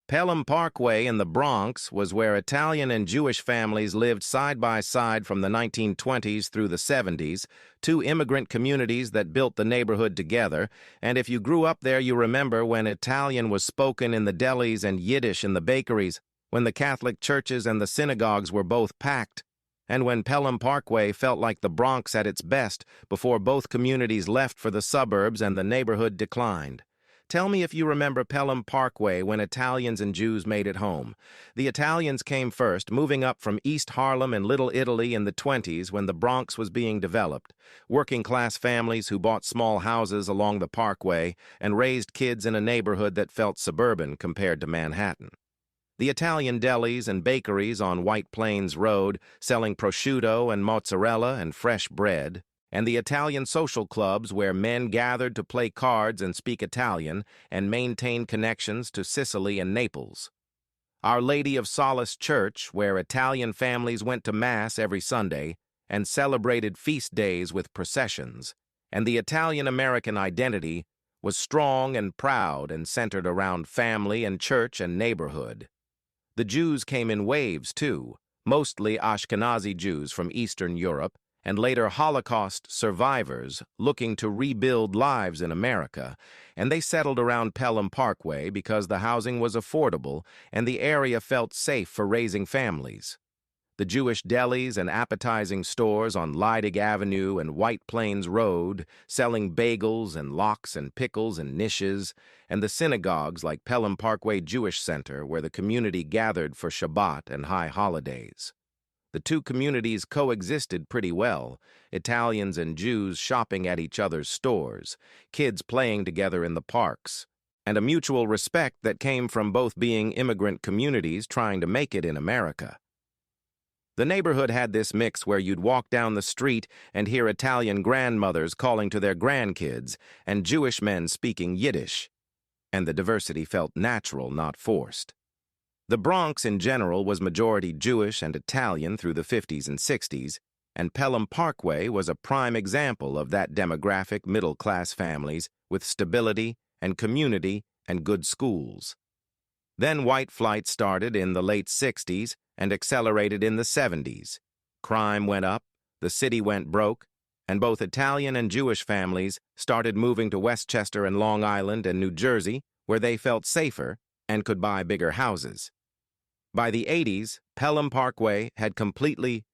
Pellham Parkway in the Bronx was where Italian and Jewish families lived side by side from the 1920s through the 70s, two immigrant communities that built the neighborhood together, and if you grew up there you remember when Italian was spoken in the delis and Yiddish in the bakeries, when the Catholic churches and the synagogues were both packed, and when Pellham Parkway felt like the Bronx at its best before both communities left for the suburbs and the neighborhood declined. Tell me if you remember Pellham Parkway when Italians and Jews made it home. The Italians came first, moving up from East Harlem and Little Italy in the 20s when the Bronx was being developed. Working-class families who bought small houses along the Parkway and raised kids in a neighborhood that felt suburban compared to Manhattan. The Italian delis and bakeries on White Plains Road selling prosciutto and mozzarella and fresh bread, and the Italian social clubs where men gathered to play cards and speak Italian and maintain connections to Sicily and Naples. Our Lady of Solace Church, where Italian families went to Mass every Sunday and celebrated feast days with processions, and the Italian-American identity was strong and proud and centered around family and church and neighborhood. The Jews came in waves, too, mostly Ashkenazi Jews from Eastern Europe, and later Holocaust survivors looking to rebuild lives in America, and they settled around Pellham Parkway because the housing was affordable and the area felt safe for raising families. The Jewish delis and appetizing stores on Leidig Avenue and White Plains Road, selling bagels and lox and pickles and niches, and the synagogues like Pellham Parkway Jewish Center where the community gathered for Shabbat and high holidays. The two communities coexisted pretty well, Italians and Jews shopping at each other's stores, kids playing together in the parks, and a mutual respect that came from both being immigrant communities trying to make it in America. The neighborhood had this mix where you'd walk down the street and hear Italian grandmothers calling to their grandkids and Jewish men speaking Yiddish, and the diversity felt natural, not forced. The Bronx in general was majority Jewish and Italian through the 50s and 60s, and Pellham Parkway was a prime example of that demographic middle-class families with stability and community and good schools. Then white flight started in the late 60s and accelerated in the 70s. Crime went up, the city went broke, and both Italian and Jewish families started moving to Westchester and Long Island and New Jersey, where they felt safer and could buy bigger houses. By the 80s, Pellham Parkway had completely